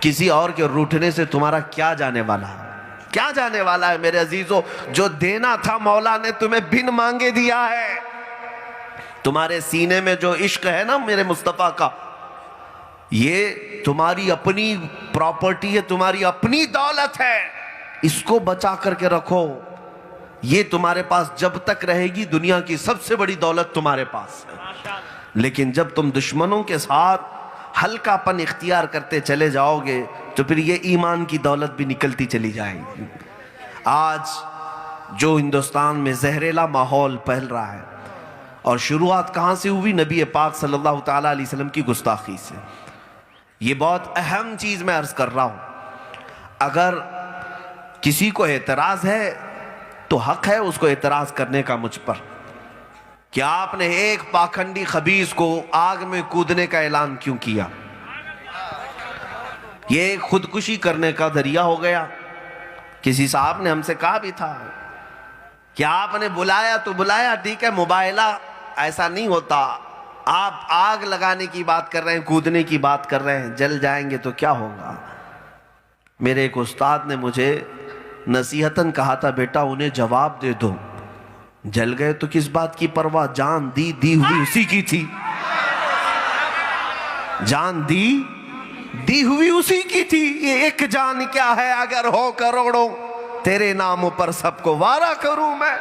کسی اور کے روٹھنے سے تمہارا کیا جانے والا ہے؟ کیا جانے والا ہے میرے عزیزو؟ جو دینا تھا مولا نے تمہیں بن مانگے دیا ہے۔ تمہارے سینے میں جو عشق ہے نا میرے مصطفیٰ کا، یہ تمہاری اپنی پراپرٹی ہے، تمہاری اپنی دولت ہے، اس کو بچا کر کے رکھو۔ یہ تمہارے پاس جب تک رہے گی دنیا کی سب سے بڑی دولت تمہارے پاس ہے۔ لیکن جب تم دشمنوں کے ساتھ ہلکا پن اختیار کرتے چلے جاؤ گے تو پھر یہ ایمان کی دولت بھی نکلتی چلی جائے گی۔ آج جو ہندوستان میں زہریلا ماحول پھیل رہا ہے، اور شروعات کہاں سے ہوئی؟ نبی پاک صلی اللہ تعالیٰ علیہ وسلم کی گستاخی سے۔ یہ بہت اہم چیز میں عرض کر رہا ہوں۔ اگر کسی کو اعتراض ہے تو حق ہے اس کو اعتراض کرنے کا مجھ پر، کہ آپ نے ایک پاکھنڈی خبیث کو آگ میں کودنے کا اعلان کیوں کیا؟ یہ خودکشی کرنے کا ذریعہ ہو گیا۔ کسی صاحب نے ہم سے کہا بھی تھا کہ آپ نے بلایا تو بلایا، ٹھیک ہے، مباہلہ ایسا نہیں ہوتا، آپ آگ لگانے کی بات کر رہے ہیں، کودنے کی بات کر رہے ہیں، جل جائیں گے تو کیا ہوگا؟ میرے ایک استاد نے مجھے نصیحتاً کہا تھا، بیٹا انہیں جواب دے دو، جل گئے تو کس بات کی پرواہ، جان دی ہوئی اسی کی تھی، جان دی ہوئی اسی کی تھی۔ یہ ایک جان کیا ہے اگر ہو کروڑوں، تیرے نام پر سب کو وارہ کروں میں،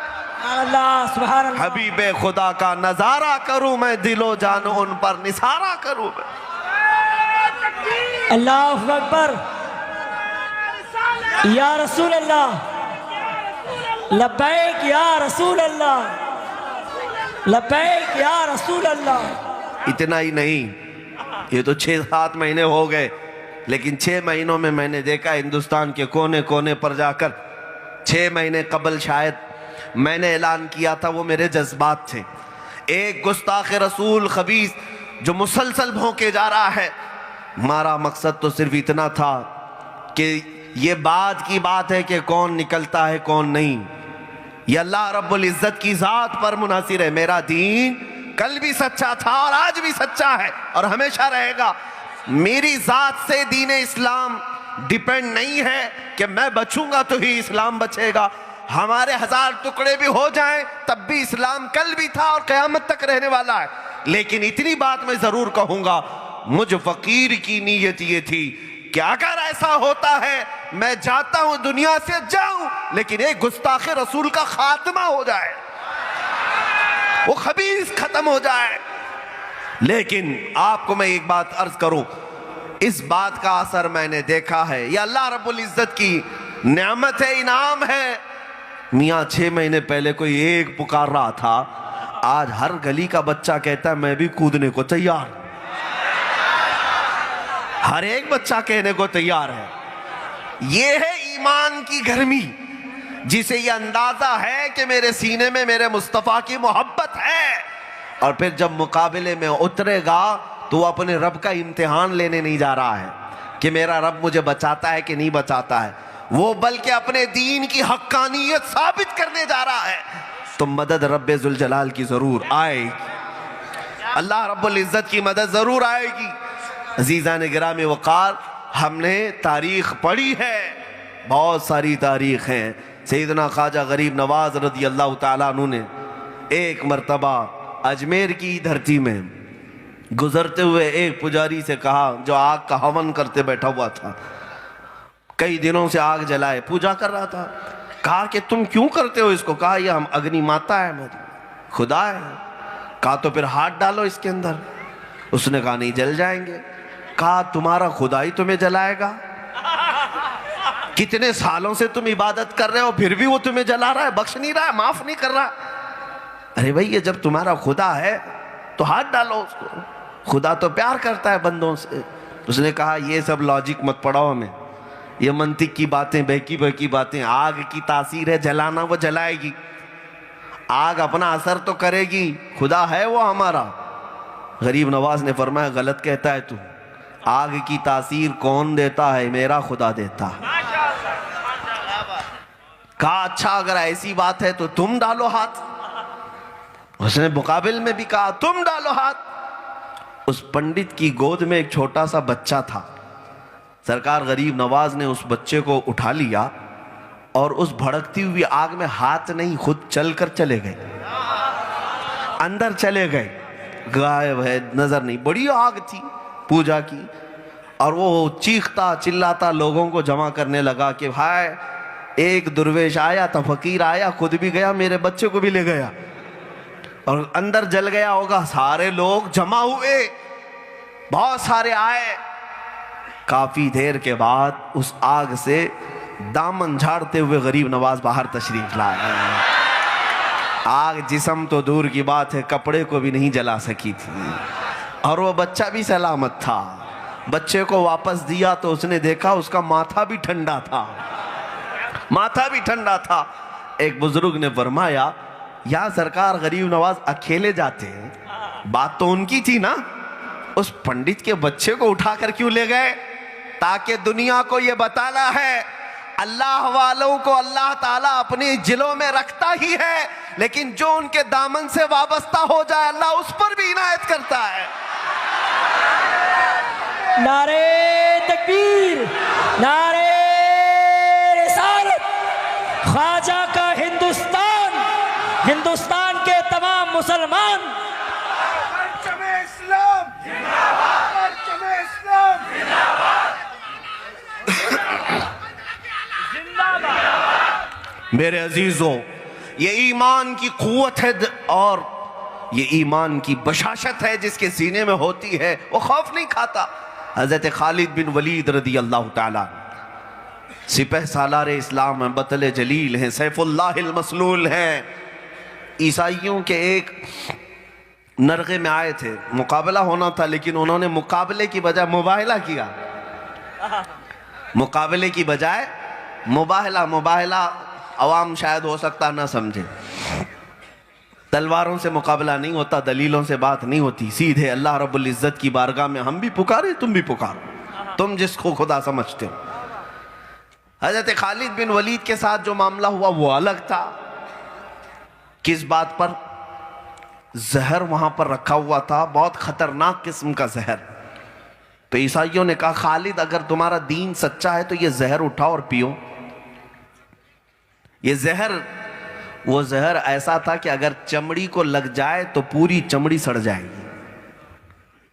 اللہ سبحان اللہ، حبیب خدا کا نظارہ کروں میں، دل و جان ان پر نثارہ کروں میں۔ اللہ اکبر، یا رسول اللہ، لبیک یا رسول اللہ، لبیک یا رسول اللہ۔ اتنا ہی نہیں، یہ تو 6-7 مہینے ہو گئے، لیکن 6 مہینوں میں میں نے دیکھا ہندوستان کے کونے کونے پر جا کر، 6 مہینے قبل شاید میں نے اعلان کیا تھا، وہ میرے جذبات تھے۔ ایک گستاخ رسول خبیث جو مسلسل بھونکے جا رہا ہے، ہمارا مقصد تو صرف اتنا تھا کہ یہ بات کی بات ہے کہ کون نکلتا ہے کون نہیں۔ یہ اللہ رب العزت کی ذات پر منحصر ہے۔ میرا دین کل بھی سچا تھا اور آج بھی سچا ہے اور ہمیشہ رہے گا۔ میری ذات سے دین اسلام ڈیپینڈ نہیں ہے کہ میں بچوں گا تو ہی اسلام بچے گا۔ ہمارے 1000 ٹکڑے بھی ہو جائیں تب بھی اسلام کل بھی تھا اور قیامت تک رہنے والا ہے۔ لیکن اتنی بات میں ضرور کہوں گا، مجھ فقیر کی نیت یہ تھی کہ اگر ایسا ہوتا ہے میں جاتا ہوں دنیا سے جاؤں، لیکن ایک گستاخ رسول کا خاتمہ ہو جائے، وہ خبیث ختم ہو جائے۔ لیکن آپ کو میں ایک بات عرض کروں، اس بات کا اثر میں نے دیکھا ہے، یہ اللہ رب العزت کی نعمت ہے، انعام ہے۔ میاں 6 مہینے پہلے کوئی ایک پکار رہا تھا، آج ہر گلی کا بچہ کہتا ہے میں بھی کودنے کو تیار، ہر ایک بچہ کہنے کو تیار ہے۔ یہ ہے ایمان کی گرمی، جسے یہ اندازہ ہے کہ میرے سینے میں میرے مصطفیٰ کی محبت ہے، اور پھر جب مقابلے میں اترے گا تو وہ اپنے رب کا امتحان لینے نہیں جا رہا ہے کہ میرا رب مجھے بچاتا ہے کہ نہیں بچاتا ہے، وہ بلکہ اپنے دین کی حقانیت ثابت کرنے جا رہا ہے۔ تو مدد رب ذوالجلال کی ضرور آئے گی، اللہ رب العزت کی مدد ضرور آئے گی۔ عزیزان گرامی وقار، ہم نے تاریخ پڑھی ہے، بہت ساری تاریخ ہیں۔ سیدنا خواجہ غریب نواز رضی اللہ تعالیٰ عنہ نے ایک مرتبہ اجمیر کی دھرتی میں گزرتے ہوئے ایک پجاری سے کہا، جو آگ کا ہون کرتے بیٹھا ہوا تھا، کئی دنوں سے آگ جلائے پوجا کر رہا تھا، کہا کہ تم کیوں کرتے ہو اس کو؟ کہا یہ ہم اگنی ماتا ہے، میری خدا ہے۔ کہا تو پھر ہاتھ ڈالو اس کے اندر۔ اس نے کہا نہیں جل جائیں گے۔ کہا تمہارا خدا ہی تمہیں جلائے گا، کتنے سالوں سے تم عبادت کر رہے ہو پھر بھی وہ تمہیں جلا رہا ہے، بخش نہیں رہا ہے، معاف نہیں کر رہا۔ ارے بھائی یہ جب تمہارا خدا ہے تو ہاتھ ڈالو اس کو، خدا تو پیار کرتا ہے بندوں سے۔ اس نے کہا یہ سب لاجک مت پڑھاؤ ہمیں، یہ منطق کی باتیں، بہکی بہکی باتیں۔ آگ کی تاثیر ہے جلانا، وہ جلائے گی، آگ اپنا اثر تو کرے گی، خدا ہے وہ ہمارا۔ غریب نواز نے فرمایا غلط کہتا ہے تو، آگ کی تاثیر کون دیتا ہے؟ میرا خدا دیتا ہے۔ کہا اچھا اگر ایسی بات ہے تو تم ڈالو ہاتھ۔ اس نے مقابل میں بھی کہا تم ڈالو ہاتھ۔ اس پنڈت کی گود میں ایک چھوٹا سا بچہ تھا، سرکار غریب نواز نے اس بچے کو اٹھا لیا اور اس بھڑکتی ہوئی آگ میں ہاتھ نہیں خود چل کر چلے گئے، اندر چلے گئے، غائب ہے، نظر نہیں۔ بڑی آگ تھی پوجا کی، اور وہ چیختا چلاتا لوگوں کو جمع کرنے لگا کہ بھائی ایک درویش آیا تھا، فقیر آیا، خود بھی گیا، میرے بچے کو بھی لے گیا، اور اندر جل گیا ہوگا۔ سارے لوگ جمع ہوئے، بہت سارے آئے۔ کافی دیر کے بعد اس آگ سے دامن جھاڑتے ہوئے غریب نواز باہر تشریف لائے۔ آگ جسم تو دور کی بات ہے، کپڑے کو بھی نہیں جلا سکی تھی، اور وہ بچہ بھی سلامت تھا۔ بچے کو واپس دیا تو اس نے دیکھا اس کا ماتھا بھی ٹھنڈا تھا، ماتھا بھی ٹھنڈا تھا۔ ایک بزرگ نے فرمایا یا سرکار غریب نواز اکیلے جاتے ہیں، بات تو ان کی تھی نا، اس پنڈت کے بچے کو اٹھا کر کیوں لے گئے؟ تاکہ دنیا کو یہ بتانا ہے اللہ والوں کو اللہ تعالیٰ اپنی جلوں میں رکھتا ہی ہے، لیکن جو ان کے دامن سے وابستہ ہو جائے اللہ اس پر بھی عنایت کرتا ہے۔ نعرہ تکبیر، نعرہ رسالت، خواجہ کا ہندوستان، ہندوستان کے تمام مسلمان، پرچم اسلام زندہ باد، پرچم اسلام زندہ باد، زندہ باد۔ میرے عزیزوں، یہ ایمان کی قوت ہے اور یہ ایمان کی بشاشت ہے جس کے سینے میں ہوتی ہے، وہ خوف نہیں کھاتا۔ حضرت خالد بن ولید رضی اللہ تعالیٰ سپہ سالار اسلام ہیں، بطل جلیل ہیں، سیف اللہ المسلول ہیں۔ عیسائیوں کے ایک نرغے میں آئے تھے، مقابلہ ہونا تھا، لیکن انہوں نے مقابلے کی بجائے مباہلہ کیا۔ مقابلے کی بجائے مباہلہ عوام شاید ہو سکتا نہ سمجھے۔ تلواروں سے مقابلہ نہیں ہوتا، دلیلوں سے بات نہیں ہوتی، سیدھے اللہ رب العزت کی بارگاہ میں ہم بھی پکارے تم بھی پکارو، تم جس کو خدا سمجھتے ہو۔ حضرت خالد بن ولید کے ساتھ جو معاملہ ہوا وہ الگ تھا۔ کس بات پر؟ زہر وہاں پر رکھا ہوا تھا، بہت خطرناک قسم کا زہر۔ تو عیسائیوں نے کہا خالد اگر تمہارا دین سچا ہے تو یہ زہر اٹھاؤ اور پیو۔ یہ زہر، وہ زہر ایسا تھا کہ اگر چمڑی کو لگ جائے تو پوری چمڑی سڑ جائے گی،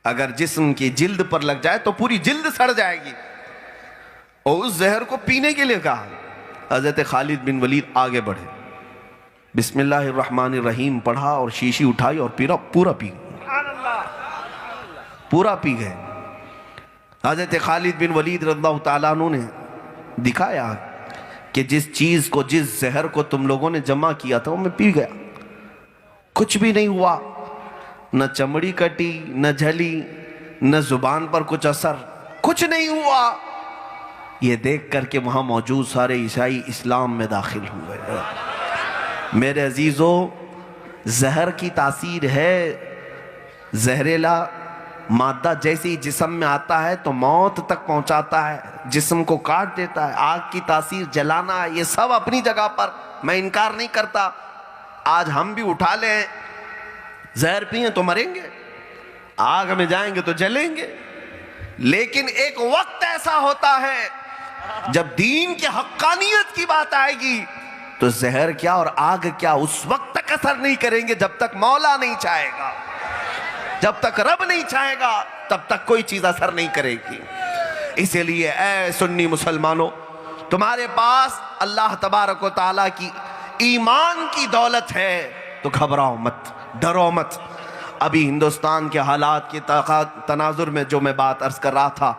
اگر جسم کی جلد پر لگ جائے تو پوری جلد سڑ جائے گی، اور اس زہر کو پینے کے لیے کہا۔ حضرت خالد بن ولید آگے بڑھے، بسم اللہ الرحمن الرحیم پڑھا اور شیشی اٹھائی اور پورا پی گئے۔ حضرت خالد بن ولید رضی اللہ تعالیٰ عنہ نے دکھایا کہ جس چیز کو، جس زہر کو تم لوگوں نے جمع کیا تھا وہ میں پی گیا، کچھ بھی نہیں ہوا، نہ چمڑی کٹی، نہ جھلی، نہ زبان پر کچھ اثر، کچھ نہیں ہوا۔ یہ دیکھ کر کے وہاں موجود سارے عیسائی اسلام میں داخل ہوئے۔ میرے عزیزو، زہر کی تاثیر ہے، زہریلا مادہ جیسے ہی جسم میں آتا ہے تو موت تک پہنچاتا ہے، جسم کو کاٹ دیتا ہے۔ آگ کی تاثیر جلانا ہے، یہ سب اپنی جگہ پر، میں انکار نہیں کرتا۔ آج ہم بھی اٹھا لیں، زہر پئیں تو مریں گے، آگ میں جائیں گے تو جلیں گے، لیکن ایک وقت ایسا ہوتا ہے جب دین کے حقانیت کی بات آئے گی تو زہر کیا اور آگ کیا اس وقت تک اثر نہیں کریں گے جب تک مولا نہیں چاہے گا، جب تک رب نہیں چاہے گا تب تک کوئی چیز اثر نہیں کرے گی۔ اسی لیے اے سنی مسلمانوں، تمہارے پاس اللہ تبارک و تعالیٰ کی ایمان کی دولت ہے تو گھبراؤ مت، ڈرو مت۔ ابھی ہندوستان کے حالات کے تناظر میں جو میں بات عرض کر رہا تھا،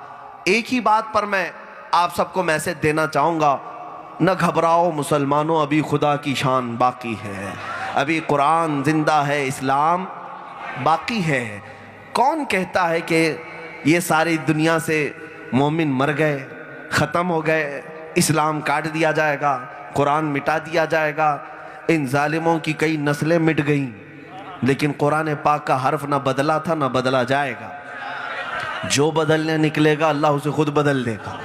ایک ہی بات پر میں آپ سب کو میسج دینا چاہوں گا، نہ گھبراؤ مسلمانوں، ابھی خدا کی شان باقی ہے، ابھی قرآن زندہ ہے، اسلام باقی ہے۔ کون کہتا ہے کہ یہ ساری دنیا سے مومن مر گئے، ختم ہو گئے، اسلام کاٹ دیا جائے گا، قرآن مٹا دیا جائے گا؟ ان ظالموں کی کئی نسلیں مٹ گئیں، لیکن قرآن پاک کا حرف نہ بدلا تھا نہ بدلا جائے گا۔ جو بدلنے نکلے گا اللہ اسے خود بدل دے گا۔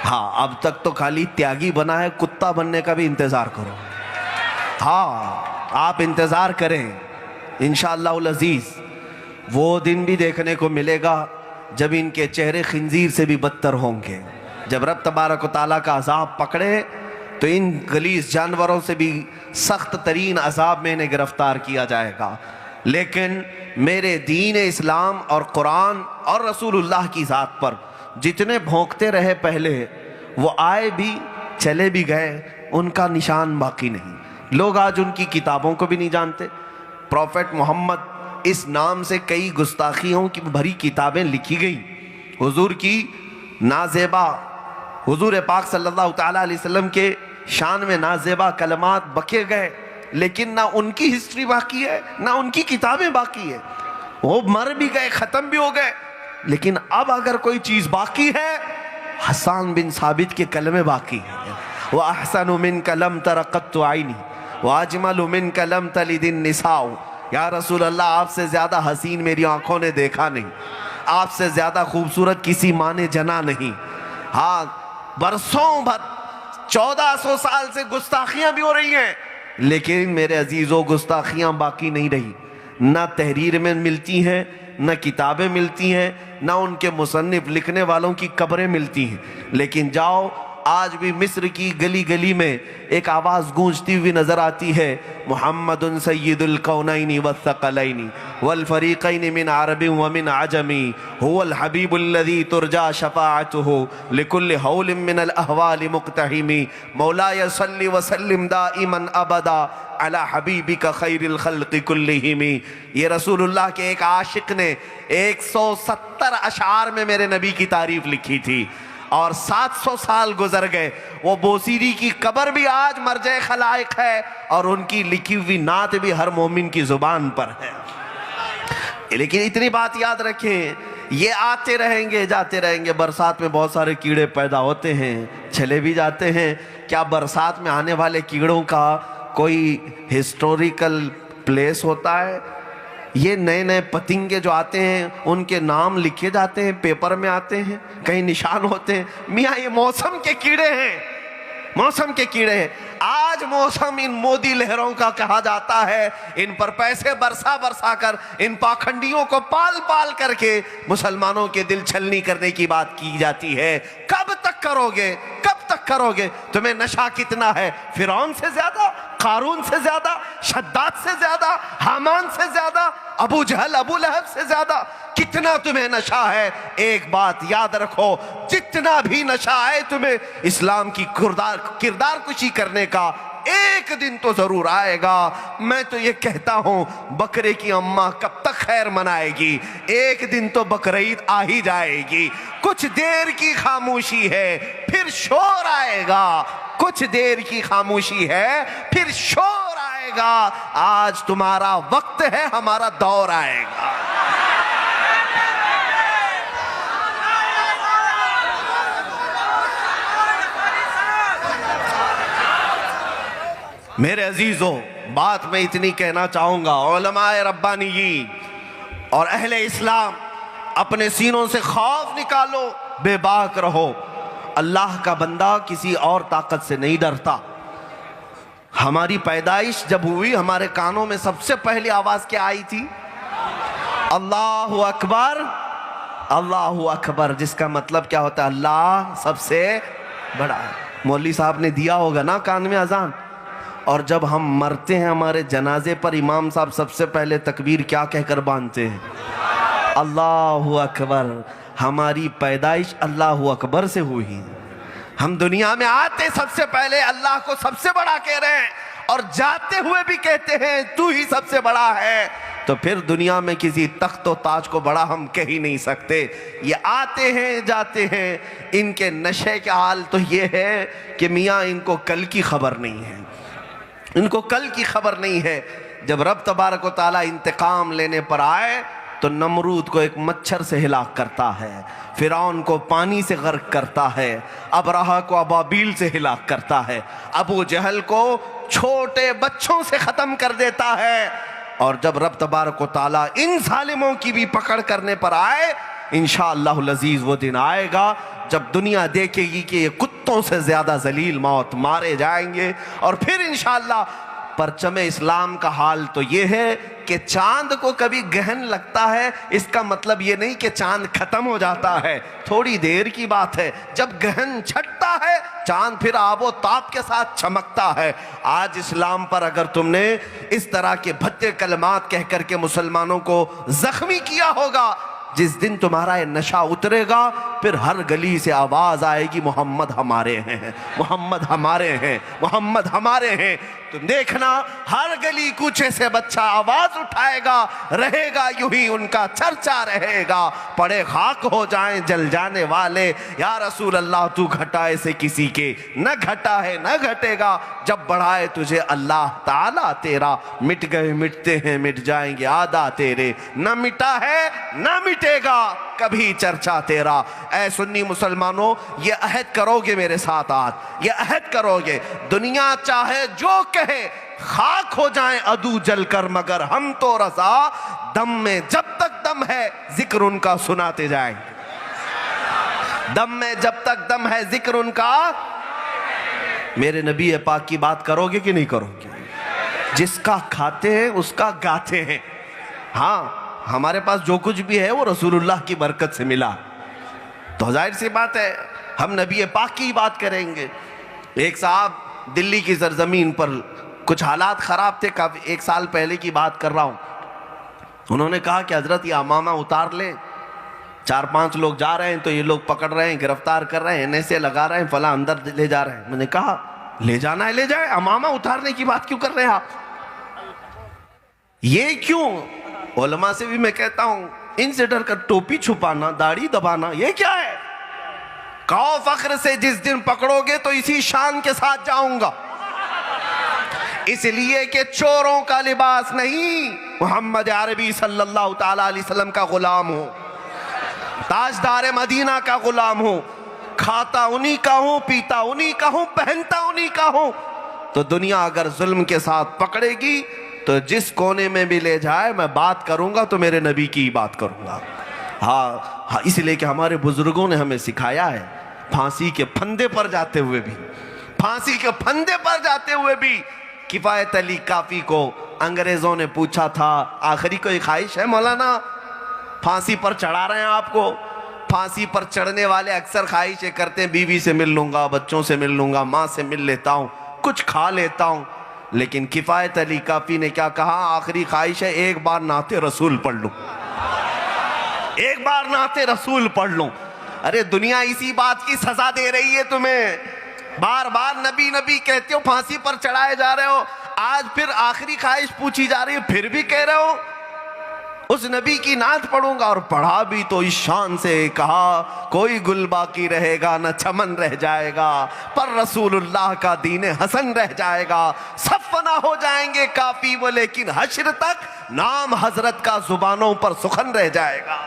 ہاں، اب تک تو خالی تیاگی بنا ہے، کتا بننے کا بھی انتظار کرو۔ ہاں، آپ انتظار کریں، انشاءاللہ العزیز وہ دن بھی دیکھنے کو ملے گا جب ان کے چہرے خنزیر سے بھی بدتر ہوں گے. جب رب تبارک و تعالیٰ کا عذاب پکڑے تو ان غلیظ جانوروں سے بھی سخت ترین عذاب میں انہیں گرفتار کیا جائے گا. لیکن میرے دین اسلام اور قرآن اور رسول اللہ کی ذات پر جتنے بھونکتے رہے پہلے، وہ آئے بھی چلے بھی گئے، ان کا نشان باقی نہیں. لوگ آج ان کی کتابوں کو بھی نہیں جانتے. پروفٹ محمد اس نام سے کئی گستاخیوں کی بھری کتابیں لکھی گئیں. حضور کی نازیبا، حضور پاک صلی اللہ تعالیٰ علیہ وسلم کے شان میں نازیبا کلمات بکے گئے، لیکن نہ ان کی ہسٹری باقی ہے نہ ان کی کتابیں باقی ہے. وہ مر بھی گئے، ختم بھی ہو گئے. لیکن اب اگر کوئی چیز باقی ہے، حسان بن ثابت کے کلمے باقی ہیں. وَأَحْسَنُ مِنْكَ لَمْ تَرَ قَطُّ عَيْنِي وَأَجْمَلُ مِنْكَ لَمْ تَلِدِ النِّسَاءُ. یا رسول اللہ، آپ سے زیادہ حسین میری آنکھوں نے دیکھا نہیں، آپ سے زیادہ خوبصورت کسی ماں نے جنا نہیں. ہاں، برسوں بھر 1400 سال سے گستاخیاں بھی ہو رہی ہیں، لیکن میرے عزیزوں گستاخیاں باقی نہیں رہی. نہ تحریر میں ملتی ہیں، نہ کتابیں ملتی ہیں، نہ ان کے مصنف لکھنے والوں کی قبریں ملتی ہیں. لیکن جاؤ، آج بھی مصر کی گلی گلی میں ایک آواز گونجتی ہوئی نظر آتی ہے، محمد سید الکونین والثقلین والفریقین من عرب ومن عجم هو الحبیب الذی ترجا شفاعته لکل حول من الاحوال مقتحم. مولاي صل وسلم دائما ابدا علی حبیبک خیر الخلق کلہم. یہ رسول اللہ کے ایک عاشق نے 170 اشعار میں میرے نبی کی تعریف لکھی تھی، اور 700 سال گزر گئے. وہ بوسیری کی قبر بھی آج مرجع خلائق ہے، اور ان کی لکھی ہوئی نعت بھی ہر مومن کی زبان پر ہے. لیکن اتنی بات یاد رکھیں، یہ آتے رہیں گے جاتے رہیں گے. برسات میں بہت سارے کیڑے پیدا ہوتے ہیں، چلے بھی جاتے ہیں. کیا برسات میں آنے والے کیڑوں کا کوئی ہسٹوریکل پلیس ہوتا ہے؟ یہ نئے نئے پتنگے جو آتے ہیں ان کے نام لکھے جاتے ہیں، پیپر میں آتے ہیں، کہیں نشان ہوتے ہیں. میاں یہ موسم کے کیڑے ہیں، موسم کے کیڑے ہیں. آج موسم ان مودی لہروں کا کہا جاتا ہے. ان پر پیسے برسا برسا کر، ان پاکھنڈیوں کو پال پال کر کے مسلمانوں کے دل چھلنی کرنے کی بات کی جاتی ہے. کب تک کرو گے؟ کب تک کرو گے؟ تمہیں نشہ کتنا ہے؟ فرعون سے زیادہ، قارون سے زیادہ، شداد سے زیادہ، حامان سے زیادہ، ابو جہل ابو لہب سے زیادہ؟ کتنا تمہیں نشہ ہے؟ ایک بات یاد رکھو، جتنا بھی نشہ ہے تمہیں اسلام کی کردار کشی کرنے کا، ایک دن تو ضرور آئے گا. میں تو یہ کہتا ہوں، بکرے کی اماں کب تک خیر منائے گی؟ ایک دن تو بقرعید آ ہی جائے گی. کچھ دیر کی خاموشی ہے، پھر شور آئے گا. کچھ دیر کی خاموشی ہے، پھر شور آئے گا. آج تمہارا وقت ہے، ہمارا دور آئے گا. میرے عزیزوں، بات میں اتنی کہنا چاہوں گا، علماء ربانیین اور اہل اسلام، اپنے سینوں سے خوف نکالو، بے باک رہو. اللہ کا بندہ کسی اور طاقت سے نہیں ڈرتا. ہماری پیدائش جب ہوئی، ہمارے کانوں میں سب سے پہلی آواز کیا آئی تھی؟ اللہ اکبر، اللہ اکبر، جس کا مطلب کیا ہوتا ہے؟ اللہ سب سے بڑا ہے. مولوی صاحب نے دیا ہوگا نا کان میں اذان. اور جب ہم مرتے ہیں، ہمارے جنازے پر امام صاحب سب سے پہلے تکبیر کیا کہہ کر باندھتے ہیں؟ اللہ اکبر. ہماری پیدائش اللہ اکبر سے ہوئی. ہم دنیا میں آتے سب سے پہلے اللہ کو سب سے بڑا کہہ رہے ہیں، اور جاتے ہوئے بھی کہتے ہیں تو ہی سب سے بڑا ہے. تو پھر دنیا میں کسی تخت و تاج کو بڑا ہم کہہ ہی نہیں سکتے. یہ آتے ہیں جاتے ہیں. ان کے نشے کا حال تو یہ ہے کہ میاں ان کو کل کی خبر نہیں ہے، ان کو کل کی خبر نہیں ہے. جب رب تبارک و تعالیٰ انتقام لینے پر آئے تو نمرود کو ایک مچھر سے ہلاک کرتا ہے، فرعون کو پانی سے غرق کرتا ہے، ابرہہ کو ابابیل سے ہلاک کرتا ہے، ابو جہل کو چھوٹے بچوں سے ختم کر دیتا ہے. اور جب رب تبارک و تعالیٰ ان ظالموں کی بھی پکڑ کرنے پر آئے، انشاءاللہ العزیز وہ دن آئے گا جب دنیا دیکھے گی کہ یہ کتوں سے زیادہ ذلیل موت مارے جائیں گے. اور پھر انشاءاللہ پرچم اسلام کا حال تو یہ ہے کہ چاند کو کبھی گہن لگتا ہے، اس کا مطلب یہ نہیں کہ چاند ختم ہو جاتا ہے، تھوڑی دیر کی بات ہے، جب گہن چھٹتا ہے چاند پھر آب و تاب کے ساتھ چمکتا ہے۔ آج اسلام پر اگر تم نے اس طرح کے بھدے کلمات کہہ کر کے مسلمانوں کو زخمی کیا ہوگا، جس دن تمہارا یہ نشہ اترے گا پھر ہر گلی سے آواز آئے گی محمد ہمارے ہیں، محمد ہمارے ہیں، محمد ہمارے ہیں۔ تم دیکھنا ہر گلی کوچے سے بچہ آواز اٹھائے گا، رہے گا یوں ہی ان کا چرچا رہے گا، پڑے خاک ہو جائیں جل جانے والے، یا رسول اللہ تو گھٹائے سے کسی کے نہ گھٹا ہے نہ گھٹے گا، جب بڑھائے تجھے اللہ تعالیٰ تیرا، مٹ گئے مٹتے ہیں مٹ جائیں گے آدھا تیرے، نہ مٹا ہے نہ مٹے گا کبھی چرچا تیرا۔ اے سنی مسلمانوں، یہ عہد کرو گے میرے ساتھ آج، یہ عہد کرو گے، دنیا چاہے جو کہے، خاک ہو جائیں عدو جل کر مگر ہم تو رضا، دم میں جب تک دم ہے ذکر ان کا سناتے جائیں، دم میں جب تک دم ہے ذکر ان کا۔ میرے نبی پاک کی بات کرو گے کہ نہیں کرو گے؟ جس کا کھاتے ہیں اس کا گاتے ہیں۔ ہاں، ہمارے پاس جو کچھ بھی ہے وہ رسول اللہ کی برکت سے ملا، تو ظاہر سی بات ہے ہم نبی پاک کی بات کریں گے۔ ایک صاحب دلی کی سرزمین پر کچھ حالات خراب تھے، ایک سال پہلے کی بات کر رہا ہوں، انہوں نے کہا کہ حضرت یہ امامہ اتار لیں، 4-5 لوگ جا رہے ہیں تو یہ لوگ پکڑ رہے ہیں، گرفتار کر رہے ہیں، NSA لگا رہے ہیں، فلاں اندر لے جا رہے ہیں۔ میں نے کہا لے جانا ہے لے جائے، امامہ اتارنے کی بات کیوں کر رہے ہیں آپ؟ یہ کیوں؟ علماء سے بھی میں کہتا ہوں ان سے ڈر کر ٹوپی چھپانا، داڑھی دبانا یہ کیا ہے؟ کہو فخر سے جس دن پکڑو گے تو اسی شان کے ساتھ جاؤں گا، اس لیے کہ چوروں کا لباس نہیں، محمد عربی صلی اللہ تعالی علیہ وسلم کا غلام ہوں، تاجدار مدینہ کا غلام ہوں، کھاتا انہی کا ہوں، پیتا انہی کا ہوں، پہنتا انہی کا ہوں۔ تو دنیا اگر ظلم کے ساتھ پکڑے گی تو جس کونے میں بھی لے جائے میں بات کروں گا تو میرے نبی کی بات کروں گا۔ ہاں، اس لیے کہ ہمارے بزرگوں نے ہمیں سکھایا ہے، پھانسی کے پھندے پر جاتے ہوئے بھی، پھانسی کے پھندے پر جاتے ہوئے بھی کفایت علی کافی کو انگریزوں نے پوچھا تھا آخری کوئی خواہش ہے مولانا؟ پھانسی پر چڑھا رہے ہیں آپ کو، پھانسی پر چڑھنے والے اکثر خواہشیں کرتے ہیں بیوی سے مل لوں گا، بچوں سے مل لوں گا، ماں سے مل لیتا ہوں، کچھ کھا لیتا ہوں، لیکن کفایت علی کافی نے کیا کہا؟ آخری خواہش ہے ایک بار نعت رسول پڑھ لوں، ایک بار نعت رسول پڑھ لوں۔ ارے دنیا اسی بات کی سزا دے رہی ہے تمہیں، بار بار نبی نبی کہتے ہو، پھانسی پر چڑھائے جا رہے ہو، آج پھر آخری خواہش پوچھی جا رہی ہے، پھر بھی کہہ رہے ہو اس نبی کی نعت پڑھوں گا، اور پڑھا بھی تو اس شان سے کہا کوئی گل باقی رہے گا نہ چمن رہ جائے گا، پر رسول اللہ کا دین حسن رہ جائے گا، سب فنا ہو جائیں گے کافی وہ لیکن حشر تک نام حضرت کا زبانوں پر سخن رہ جائے گا۔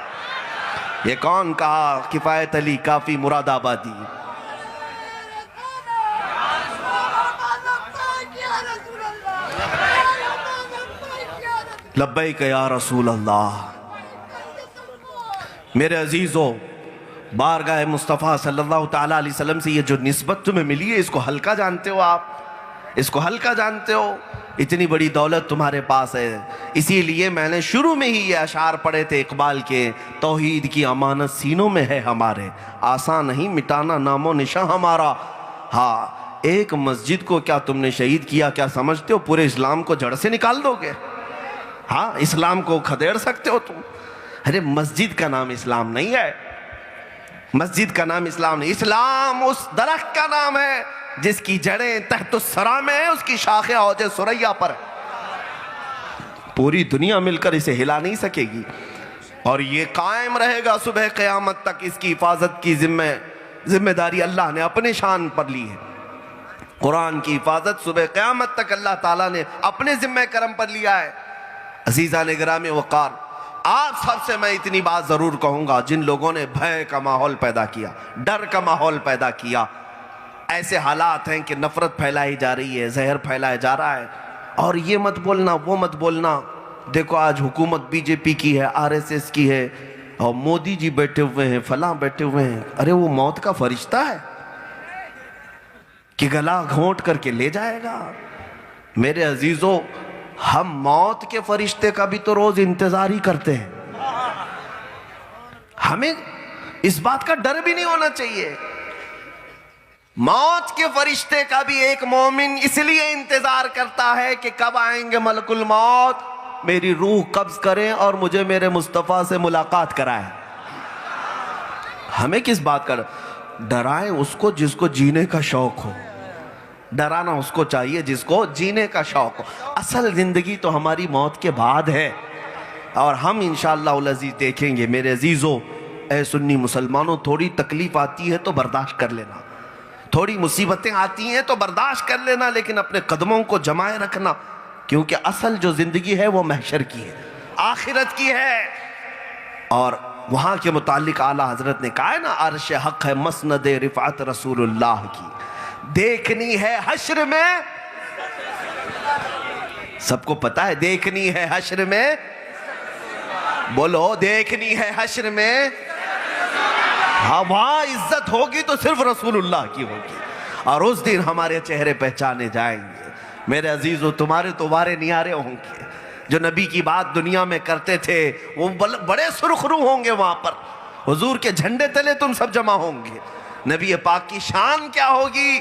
یہ کون کہا؟ کفایت علی کافی مراد آبادی۔ لبیک یا رسول اللہ۔ میرے عزیزو، بارگاہ مصطفیٰ صلی اللہ تعالیٰ علیہ وسلم سے یہ جو نسبت تمہیں ملی ہے اس کو ہلکا جانتے ہو آپ؟ اس کو ہلکا جانتے ہو؟ اتنی بڑی دولت تمہارے پاس ہے، اسی لیے میں نے شروع میں ہی یہ اشعار پڑھے تھے اقبال کے، توحید کی امانت سینوں میں ہے ہمارے، آسان نہیں مٹانا نام و نشاں ہمارا۔ ہاں، ایک مسجد کو کیا تم نے شہید کیا؟ کیا سمجھتے ہو پورے اسلام کو جڑ سے نکال دو گے؟ ہاں، اسلام کو کھدیڑ سکتے ہو تم؟ ارے مسجد کا نام اسلام نہیں ہے، مسجد کا نام اسلام نہیں، اسلام اس درخت کا نام ہے جس کی جڑیں تحت الثری میں ہیں، اس کی شاخیں اوج ثریا پر ہیں، پوری دنیا مل کر اسے ہلا نہیں سکے گی، اور یہ قائم رہے گا صبح قیامت تک۔ اس کی حفاظت کی ذمہ داری اللہ نے اپنے شان پر لی ہے، قرآن کی حفاظت صبح قیامت تک اللہ تعالیٰ نے اپنے ذمہ کرم پر لیا ہے۔ عزیزان گرامی وقار، آپ سب سے میں اتنی بات ضرور کہوں گا، جن لوگوں نے بھے کا ماحول پیدا کیا، ڈر کا ماحول پیدا کیا، ایسے حالات ہیں کہ نفرت پھیلائی جا رہی ہے، زہر پھیلایا جا رہا ہے، اور یہ مت بولنا وہ مت بولنا، دیکھو آج حکومت BJP کی ہے، RSS کی ہے، اور مودی جی بیٹھے ہوئے ہیں، فلاں بیٹھے ہوئے ہیں، ارے وہ موت کا فرشتہ ہے کہ گلا گھونٹ کر کے لے جائے گا؟ میرے عزیزوں، ہم موت کے فرشتے کا بھی تو روز انتظار ہی کرتے ہیں. ہمیں اس بات کا ڈر بھی نہیں ہونا چاہیے. موت کے فرشتے کا بھی ایک مومن اس لیے انتظار کرتا ہے کہ کب آئیں گے ملک الموت، میری روح قبض کریں اور مجھے میرے مصطفیٰ سے ملاقات کرائیں. ہمیں کس بات کا ڈرائیں؟ اس کو جس کو جینے کا شوق ہو. ڈرانا اس کو چاہیے جس کو جینے کا شوق ہو. اصل زندگی تو ہماری موت کے بعد ہے، اور ہم انشاءاللہ العزیز دیکھیں گے. میرے عزیزوں، اے سنی مسلمانوں، تھوڑی تکلیف آتی ہے تو برداشت کر لینا، تھوڑی مصیبتیں آتی ہیں تو برداشت کر لینا، لیکن اپنے قدموں کو جمائے رکھنا، کیونکہ اصل جو زندگی ہے وہ محشر کی ہے، آخرت کی ہے. اور وہاں کے متعلق اعلیٰ حضرت نے کہا ہے نا، عرش حق ہے مسند رفعت رسول اللہ کی، دیکھنی ہے حشر میں. سب کو پتا ہے دیکھنی ہے حشر میں، بولو دیکھنی ہے حشر میں. ہاں، وہاں عزت ہوگی تو صرف رسول اللہ کی ہوگی، اور اس دن ہمارے چہرے پہچانے جائیں گے. میرے عزیزو، تمہارے تو وارے نیارے ہوں گے. جو نبی کی بات دنیا میں کرتے تھے وہ بڑے سرخرو ہوں گے. وہاں پر حضور کے جھنڈے تلے تم سب جمع ہوں گے. نبی پاک کی شان کیا ہوگی؟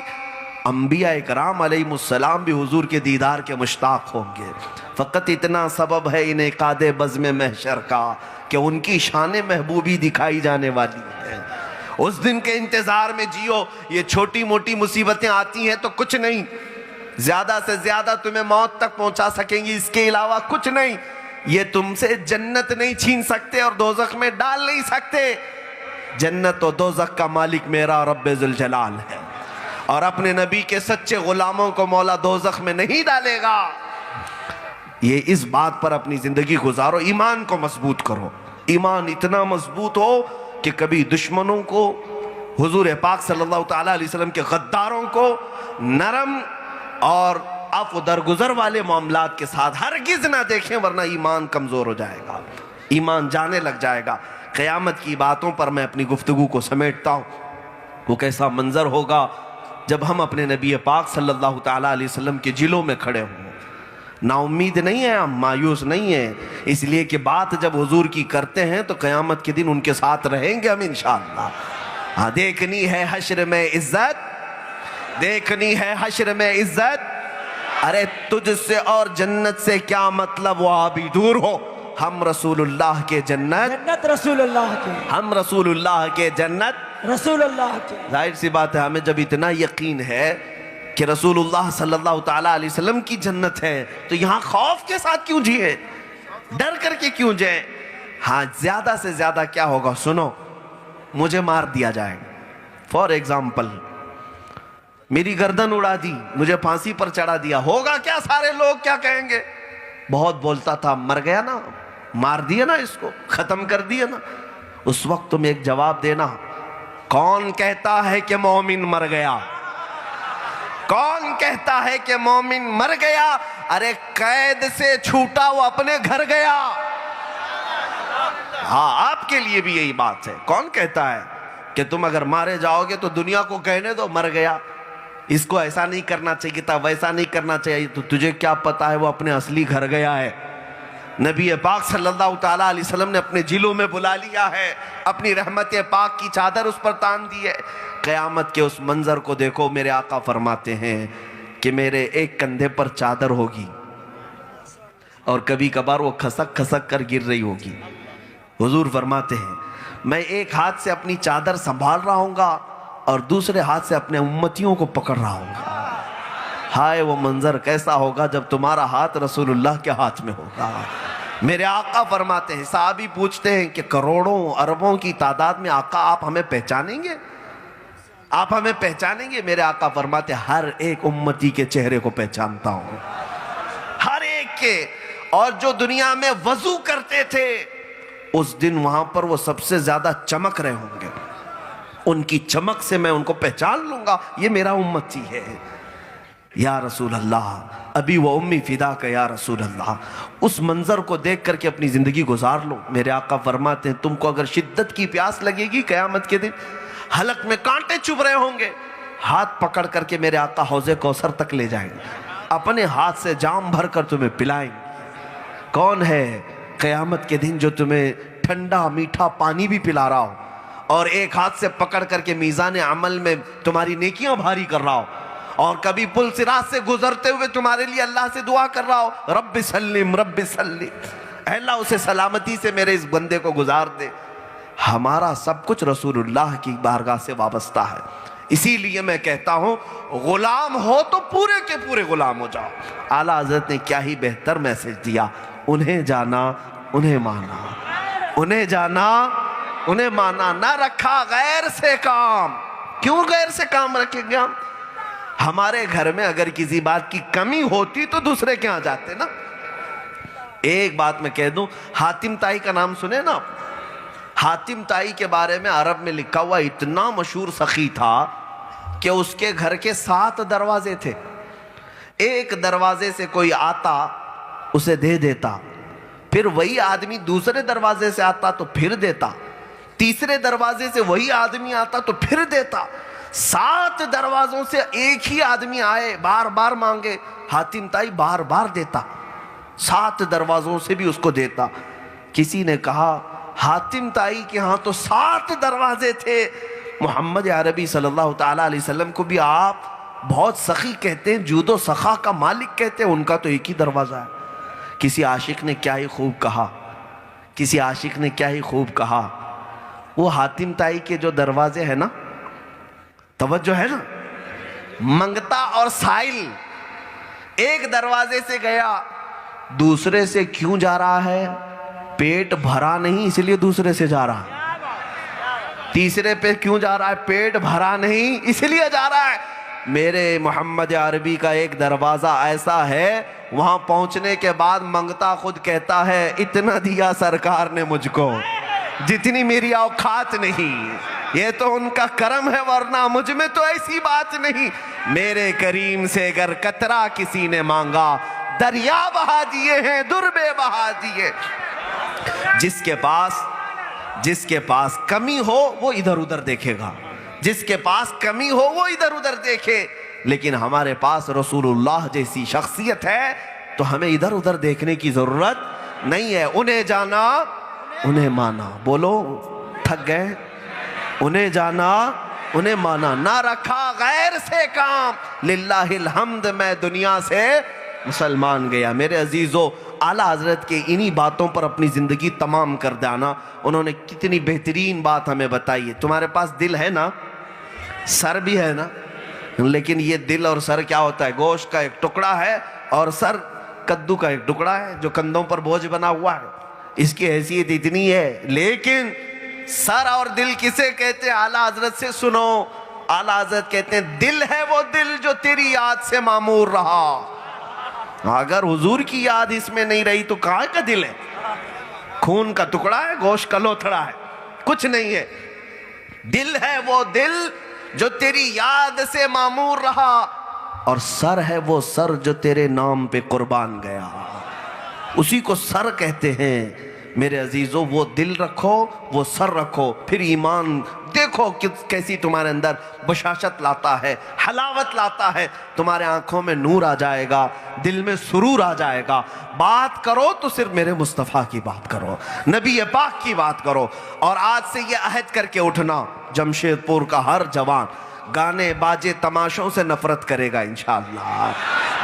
انبیاء اکرام علیہ السلام بھی حضور کے دیدار کے مشتاق ہوں گے. فقط اتنا سبب ہے انعقاد بزم محشر کا کہ ان کی شان محبوبی دکھائی جانے والی ہے. اس دن کے انتظار میں جیو. یہ چھوٹی موٹی مصیبتیں آتی ہیں تو کچھ نہیں، زیادہ سے زیادہ تمہیں موت تک پہنچا سکیں گی، اس کے علاوہ کچھ نہیں. یہ تم سے جنت نہیں چھین سکتے اور دوزخ میں ڈال نہیں سکتے. جنت و دوزخ کا مالک میرا رب ذوالجلال ہے، اور اپنے نبی کے سچے غلاموں کو مولا دوزخ میں نہیں ڈالے گا. یہ اس بات پر اپنی زندگی گزارو. ایمان کو مضبوط کرو. ایمان اتنا مضبوط ہو کہ کبھی دشمنوں کو، حضور پاک صلی اللہ تعالیٰ علیہ وسلم کے غداروں کو نرم اور عفو درگزر والے معاملات کے ساتھ ہرگز نہ دیکھیں، ورنہ ایمان کمزور ہو جائے گا، ایمان جانے لگ جائے گا. قیامت کی باتوں پر میں اپنی گفتگو کو سمیٹتا ہوں. وہ کیسا منظر ہوگا جب ہم اپنے نبی پاک صلی اللہ تعالیٰ علیہ وسلم کے جلوں میں کھڑے ہوں. نا امید نہیں ہیں ہم، مایوس نہیں ہیں، اس لیے کہ بات جب حضور کی کرتے ہیں تو قیامت کے دن ان کے ساتھ رہیں گے ہم انشاءاللہ. ہاں، دیکھنی ہے حشر میں عزت، دیکھنی ہے حشر میں عزت. ارے تجھ سے اور جنت سے کیا مطلب، وہ ابھی دور ہو. ہم رسول اللہ کے جنت رسول اللہ کے، ہم رسول اللہ کے جنت رسول اللہ کے. ظاہر سی بات ہے، ہمیں جب اتنا یقین ہے کہ رسول اللہ صلی اللہ تعالیٰ علیہ وسلم کی جنت ہے تو یہاں خوف کے ساتھ کیوں جیے، ڈر کر کے کیوں جائیں. ہاں، زیادہ سے زیادہ کیا ہوگا؟ سنو، مجھے مار دیا جائے، فار ایگزامپل میری گردن اڑا دی، مجھے پھانسی پر چڑھا دیا، ہوگا کیا؟ سارے لوگ کیا کہیں گے؟ بہت بولتا تھا، مر گیا نا، مار دیا نا، اس کو ختم کر دیا نا. اس وقت تم ایک جواب دینا، کون کہتا ہے کہ مومن مر گیا؟ کون کہتا ہے کہ مومن مر گیا؟ ارے قید سے چھوٹا وہ اپنے گھر گیا. ہاں، آپ کے لیے بھی یہی بات ہے. کون کہتا ہے کہ تم اگر مارے جاؤ گے تو دنیا کو کہنے دو مر گیا، اس کو ایسا نہیں کرنا چاہیے تھا، ویسا نہیں کرنا چاہیے. تو تجھے کیا پتا ہے وہ اپنے اصلی گھر گیا ہے. نبی پاک صلی اللہ تعالیٰ علیہ وسلم نے اپنے جلوں میں بلا لیا ہے، اپنی رحمت پاک کی چادر اس پر تان دی ہے. قیامت کے اس منظر کو دیکھو. میرے آقا فرماتے ہیں کہ میرے ایک کندھے پر چادر ہوگی اور کبھی کبھار وہ کھسک کھسک کر گر رہی ہوگی. حضور فرماتے ہیں میں ایک ہاتھ سے اپنی چادر سنبھال رہا ہوں گا اور دوسرے ہاتھ سے اپنے امتیوں کو پکڑ رہا ہوں گا. ہائے وہ منظر کیسا ہوگا جب تمہارا ہاتھ رسول اللہ کے ہاتھ میں ہوگا. میرے آقا فرماتے ہیں، صحابی پوچھتے ہیں کہ کروڑوں اربوں کی تعداد میں آقا آپ ہمیں پہچانیں گے؟ آپ ہمیں پہچانیں گے؟ میرے آقا فرماتے ہیں ہر ایک امتی کے چہرے کو پہچانتا ہوں، ہر ایک کے. اور جو دنیا میں وضو کرتے تھے اس دن وہاں پر وہ سب سے زیادہ چمک رہے ہوں گے، ان کی چمک سے میں ان کو پہچان لوں گا، یہ میرا امتی ہے. یا رسول اللہ، ابھی وہ امی فدا کا یا رسول اللہ. اس منظر کو دیکھ کر کے اپنی زندگی گزار لو. میرے آقا فرماتے ہیں تم کو اگر شدت کی پیاس لگے گی قیامت کے دن، حلق میں کانٹے چبھ رہے ہوں گے، ہاتھ پکڑ کر کے میرے آقا حوض کوثر تک لے جائیں گے. اپنے ہاتھ سے جام بھر کر تمہیں پلائیں گے۔ کون ہے قیامت کے دن جو تمہیں ٹھنڈا میٹھا پانی بھی پلا رہا ہو اور ایک ہاتھ سے پکڑ کر کے میزان عمل میں تمہاری نیکیاں بھاری کر رہا ہو، اور کبھی پل صراط سے گزرتے ہوئے تمہارے لیے اللہ سے دعا کر رہا ہو، رب سلم رب سلم، اے اللہ اسے سلامتی سے میرے اس بندے کو گزار دے۔ ہمارا سب کچھ رسول اللہ کی بارگاہ سے وابستہ ہے۔ اسی لیے میں کہتا ہوں غلام ہو تو پورے کے پورے غلام ہو جاؤ۔ اعلیٰ حضرت نے کیا ہی بہتر میسج دیا، انہیں جانا انہیں مانا، انہیں جانا انہیں مانا، نہ رکھا غیر سے کام۔ کیوں غیر سے کام رکھے گا؟ ہمارے گھر میں اگر کسی بات کی کمی ہوتی تو دوسرے کے ہاں جاتے نا۔ ایک بات میں کہہ دوں، حاتم طائی کا نام سنے نا آپ؟ حاتم طائی کے بارے میں عرب میں لکھا ہوا اتنا مشہور سخی تھا کہ اس کے گھر کے 7 دروازے تھے، ایک دروازے سے کوئی آتا اسے دے دیتا، پھر وہی آدمی دوسرے دروازے سے آتا تو پھر دیتا، تیسرے دروازے سے وہی آدمی آتا تو پھر دیتا، 7 دروازوں سے ایک ہی آدمی آئے بار بار مانگے، حاتم طائی بار بار دیتا، 7 دروازوں سے بھی اس کو دیتا۔ کسی نے کہا حاتم طائی کے ہاں تو 7 دروازے تھے، محمد عربی صلی اللہ تعالیٰ علیہ وسلم کو بھی آپ بہت سخی کہتے ہیں، جود و سخا کا مالک کہتے ہیں، ان کا تو ایک ہی دروازہ ہے۔ کسی عاشق نے کیا ہی خوب کہا، کسی عاشق نے کیا ہی خوب کہا، وہ حاتم طائی کے جو دروازے ہیں نا، توجہ ہے نا، منگتا اور سائل، ایک دروازے سے گیا دوسرے سے کیوں جا رہا ہے؟ پیٹ بھرا نہیں اس لیے دوسرے سے جا رہا ہے۔ تیسرے پہ کیوں جا رہا ہے؟ پیٹ بھرا نہیں اس لیے جا رہا ہے۔ میرے محمد عربی کا ایک دروازہ ایسا ہے، وہاں پہنچنے کے بعد منگتا خود کہتا ہے اتنا دیا سرکار نے مجھ کو جتنی میری اوقات نہیں، یہ تو ان کا کرم ہے ورنہ مجھ میں تو ایسی بات نہیں۔ میرے کریم سے اگر قطرہ کسی نے مانگا، دریا بہا دیے ہیں دربے بہا دیے۔ جس کے پاس کمی ہو وہ ادھر ادھر دیکھے گا، جس کے پاس کمی ہو وہ ادھر ادھر دیکھے، لیکن ہمارے پاس رسول اللہ جیسی شخصیت ہے تو ہمیں ادھر ادھر دیکھنے کی ضرورت نہیں ہے۔ انہیں جانا انہیں مانا، بولو تھک گئے؟ انہیں جانا انہیں مانا، نہ رکھا غیر سے کام، للہ الحمد میں دنیا سے مسلمان گیا۔ میرے عزیزو، اعلیٰ حضرت کے انہی باتوں پر اپنی زندگی تمام کر دینا۔ انہوں نے کتنی بہترین بات ہمیں بتائی ہے۔ تمہارے پاس دل ہے نا، سر بھی ہے نا، لیکن یہ دل اور سر کیا ہوتا ہے؟ گوشت کا ایک ٹکڑا ہے اور سر کدو کا ایک ٹکڑا ہے جو کندھوں پر بوجھ بنا ہوا ہے، اس کی حیثیت اتنی ہے۔ لیکن سر اور دل کسے کہتے ہیں؟ اعلیٰ حضرت سے سنو، اعلیٰ حضرت کہتے ہیں دل ہے وہ دل جو تیری یاد سے معمور رہا۔ اگر حضور کی یاد اس میں نہیں رہی تو کہاں کا دل ہے؟ خون کا ٹکڑا ہے، گوشت کا لوتھڑا ہے، کچھ نہیں ہے۔ دل ہے وہ دل جو تیری یاد سے معمور رہا، اور سر ہے وہ سر جو تیرے نام پہ قربان گیا، اسی کو سر کہتے ہیں۔ میرے عزیزو، وہ دل رکھو، وہ سر رکھو، پھر ایمان دیکھو کیسی تمہارے اندر بشاشت لاتا ہے، حلاوت لاتا ہے، تمہارے آنکھوں میں نور آ جائے گا، دل میں سرور آ جائے گا۔ بات کرو تو صرف میرے مصطفیٰ کی بات کرو، نبی پاک کی بات کرو۔ اور آج سے یہ عہد کر کے اٹھنا، جمشید پور کا ہر جوان گانے باجے تماشوں سے نفرت کرے گا انشاءاللہ،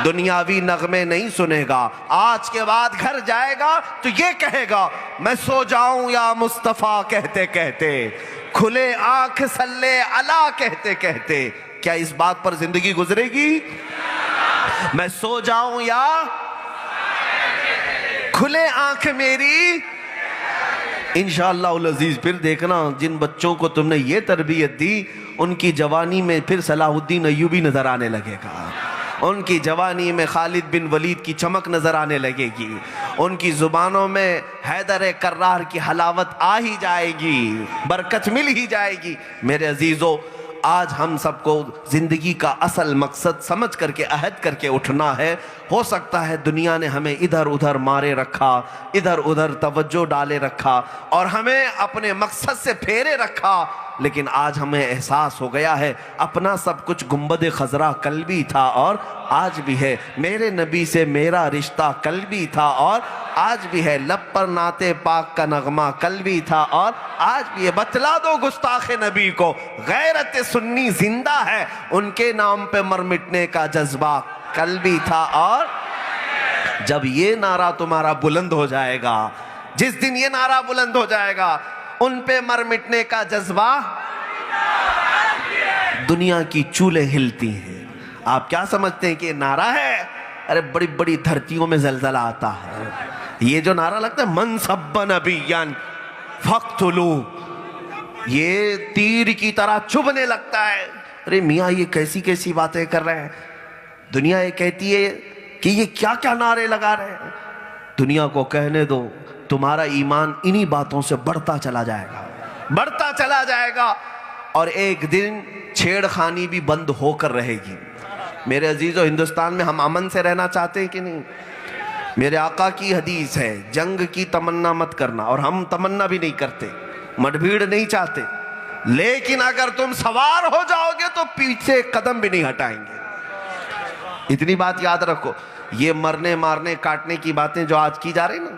دنیاوی نغمے نہیں سنے گا۔ آج کے بعد گھر جائے گا تو یہ کہے گا میں سو جاؤں یا مصطفیٰ کہتے کہتے، کھلے آنکھ صلی علی کہتے کہتے۔ کیا اس بات پر زندگی گزرے گی؟ میں سو جاؤں یا کھلے آنکھ میری، انشاءاللہ العزیز۔ پھر دیکھنا جن بچوں کو تم نے یہ تربیت دی ان کی جوانی میں پھر صلاح الدین ایوبی نظر آنے لگے گا، ان کی جوانی میں خالد بن ولید کی چمک نظر آنے لگے گی، ان کی زبانوں میں حیدر کرار کی حلاوت آ ہی جائے گی، برکت مل ہی جائے گی۔ میرے عزیزو، آج ہم سب کو زندگی کا اصل مقصد سمجھ کر کے عہد کر کے اٹھنا ہے۔ ہو سکتا ہے دنیا نے ہمیں ادھر ادھر مارے رکھا، ادھر ادھر توجہ ڈالے رکھا اور ہمیں اپنے مقصد سے پھیرے رکھا، لیکن آج ہمیں احساس ہو گیا ہے اپنا سب کچھ گنبد خضرا کل بھی تھا اور آج بھی ہے، میرے نبی سے میرا رشتہ کل بھی تھا اور آج بھی ہے، لب پر نعت پاک کا نغمہ کل بھی تھا اور آج بھی ہے۔ بتلا دو گستاخ نبی کو غیرت سنی زندہ ہے، ان کے نام پہ مر مٹنے کا جذبہ کل بھی تھا اور جب یہ نعرہ تمہارا بلند ہو جائے گا، جس دن یہ نعرہ بلند ہو جائے گا، ان پہ مر مٹنے کا جذبہ، دنیا کی چولیں ہلتی ہیں۔ آپ کیا سمجھتے ہیں کہ یہ نعرہ ہے؟ ارے بڑی بڑی دھرتیوں میں زلزلہ آتا ہے۔ یہ جو نعرہ لگتا ہے من سب نبیًا فاقتلوہ، یہ تیر کی طرح چبھنے لگتا ہے۔ ارے میاں یہ کیسی کیسی باتیں کر رہے ہیں؟ دنیا یہ کہتی ہے کہ یہ کیا کیا نعرے لگا رہے ہیں۔ دنیا کو کہنے دو، تمہارا ایمان انہی باتوں سے بڑھتا چلا جائے گا، بڑھتا چلا جائے گا، اور ایک دن چھیڑ خانی بھی بند ہو کر رہے گی۔ میرے عزیزو، ہندوستان میں ہم امن سے رہنا چاہتے ہیں کہ نہیں؟ میرے آقا کی حدیث ہے جنگ کی تمنا مت کرنا، اور ہم تمنا بھی نہیں کرتے، مٹ بھیڑ نہیں چاہتے، لیکن اگر تم سوار ہو جاؤ گے تو پیچھے قدم بھی نہیں ہٹائیں گے۔ اتنی بات یاد رکھو، یہ مرنے مارنے کاٹنے کی باتیں جو آج کی جا رہی نا،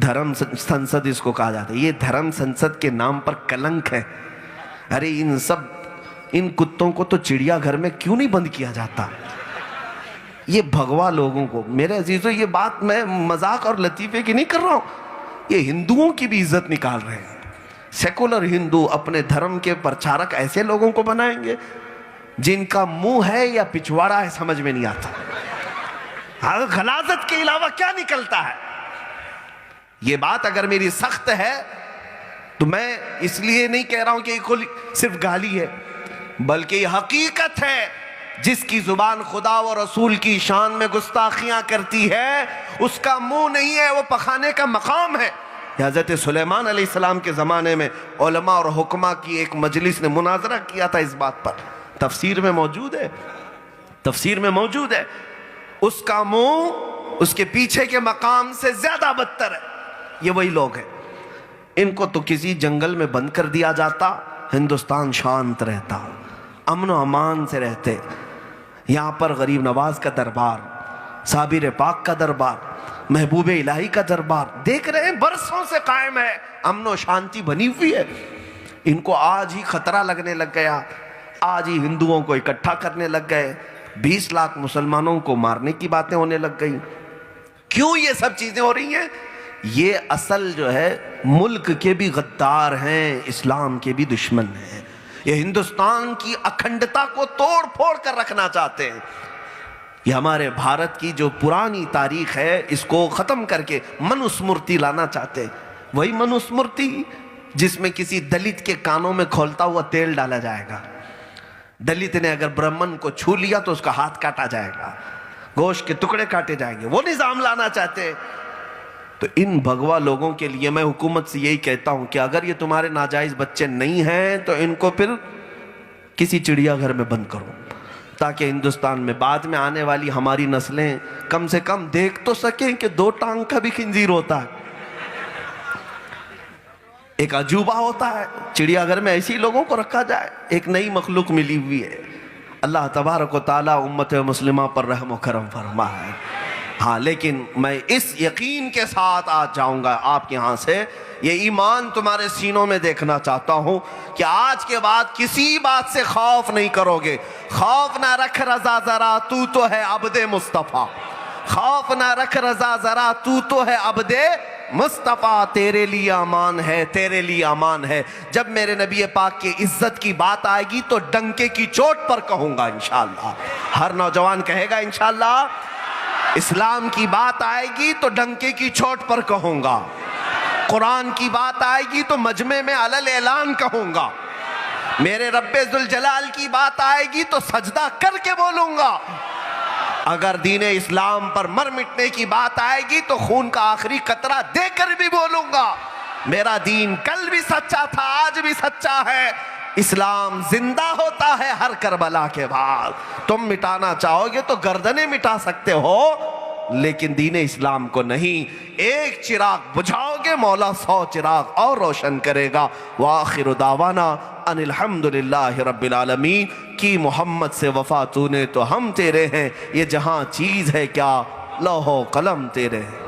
دھرم سنسد اس کو کہا جاتا ہے، یہ دھرم سنسد کے نام پر کلنک ہے۔ ارے ان کتوں کو تو چڑیا گھر میں کیوں نہیں بند کیا جاتا؟ یہ بھگوا لوگوں کو، میرے عزیزو یہ بات میں مذاق اور لطیفے کی نہیں کر رہا ہوں، یہ ہندوؤں کی بھی عزت نکال رہے ہیں۔ سیکولر ہندو اپنے دھرم کے پرچارک ایسے لوگوں کو بنائیں گے جن کا منہ ہے یا پچھواڑا ہے سمجھ میں نہیں آتا، غلاظت کے علاوہ کیا نکلتا ہے۔ یہ بات اگر میری سخت ہے تو میں اس لیے نہیں کہہ رہا ہوں کہ یہ صرف گالی ہے، بلکہ یہ حقیقت ہے۔ جس کی زبان خدا و رسول کی شان میں گستاخیاں کرتی ہے، اس کا منہ نہیں ہے، وہ پخانے کا مقام ہے۔ حضرت سلیمان علیہ السلام کے زمانے میں علماء اور حکماء کی ایک مجلس نے مناظرہ کیا تھا اس بات پر، تفسیر میں موجود ہے، تفسیر میں موجود ہے۔ اس کا منہ اس کے پیچھے کے مقام سے زیادہ بدتر ہے۔ یہ وہی لوگ ہیں، ان کو تو کسی جنگل میں بند کر دیا جاتا، ہندوستان شانت رہتا، امن و امان سے رہتے۔ یہاں پر غریب نواز کا دربار، صابر پاک کا دربار، محبوب الہی کا دربار دیکھ رہے ہیں برسوں سے قائم ہے، امن و شانتی بنی ہوئی ہے۔ ان کو آج ہی خطرہ لگنے لگ گیا، آج ہی ہندوؤں کو اکٹھا کرنے لگ گئے، 20 لاکھ مسلمانوں کو مارنے کی باتیں ہونے لگ گئی۔ کیوں یہ سب چیزیں ہو رہی ہیں؟ یہ اصل جو ہے ملک کے بھی غدار ہیں، اسلام کے بھی دشمن ہیں، یہ ہندوستان کی اکھنڈتا کو توڑ پھوڑ کر رکھنا چاہتے ہیں۔ یہ ہمارے بھارت کی جو پرانی تاریخ ہے اس کو ختم کر کے منوسمرتی لانا چاہتے ہیں، وہی منوسمرتی جس میں کسی دلت کے کانوں میں کھولتا ہوا تیل ڈالا جائے گا، دلت نے اگر برہمن کو چھو لیا تو اس کا ہاتھ کاٹا جائے گا، گوشت کے ٹکڑے کاٹے جائیں گے، وہ نظام لانا چاہتے ہیں۔ تو ان بھگوا لوگوں کے لیے میں حکومت سے یہی کہتا ہوں کہ اگر یہ تمہارے ناجائز بچے نہیں ہیں تو ان کو پھر کسی چڑیا گھر میں بند کرو، تاکہ ہندوستان میں بعد میں آنے والی ہماری نسلیں کم سے کم دیکھ تو سکیں کہ 2 ٹانگ کا بھی خنزیر ہوتا ہے، ایک عجوبہ ہوتا ہے۔ چڑیا گھر میں ایسی لوگوں کو رکھا جائے، ایک نئی مخلوق ملی ہوئی ہے۔ اللہ تبارک و تعالی امت مسلمہ پر رحم و کرم فرمائے۔ ہاں، لیکن میں اس یقین کے ساتھ آج جاؤں گا آپ کے ہاں سے، یہ ایمان تمہارے سینوں میں دیکھنا چاہتا ہوں کہ آج کے بعد کسی بات سے خوف نہیں کرو گے۔ خوف نہ رکھ رضا ذرا، تو ہے عبد مصطفیٰ، خوف نہ رکھ رضا ذرا، تو ہے عبد مصطفیٰ، تیرے لیے امان ہے، تیرے لیے امان ہے۔ جب میرے نبی پاک کی عزت کی بات آئے گی تو ڈنکے کی چوٹ پر کہوں گا انشاءاللہ، ہر نوجوان کہے گا انشاءاللہ۔ اسلام کی بات آئے گی تو ڈنکے کی چوٹ پر کہوں گا، قرآن کی بات آئے گی تو مجمع میں علل اعلان کہوں گا، میرے رب ذوالجلال کی بات آئے گی تو سجدہ کر کے بولوں گا، اگر دین اسلام پر مر مٹنے کی بات آئے گی تو خون کا آخری قطرہ دے کر بھی بولوں گا۔ میرا دین کل بھی سچا تھا، آج بھی سچا ہے، اسلام زندہ ہوتا ہے ہر کربلا کے بعد. تم مٹانا چاہو گے تو گردنیں مٹا سکتے ہو لیکن دین اسلام کو نہیں. ایک چراغ بجھاؤ گے مولا 100 چراغ اور روشن کرے گا. وآخر دعوانا ان الحمدللہ رب العالمین. کی محمد سے وفا تو نے تو ہم تیرے ہیں. یہ جہاں چیز ہے کیا لوح و قلم تیرے ہیں.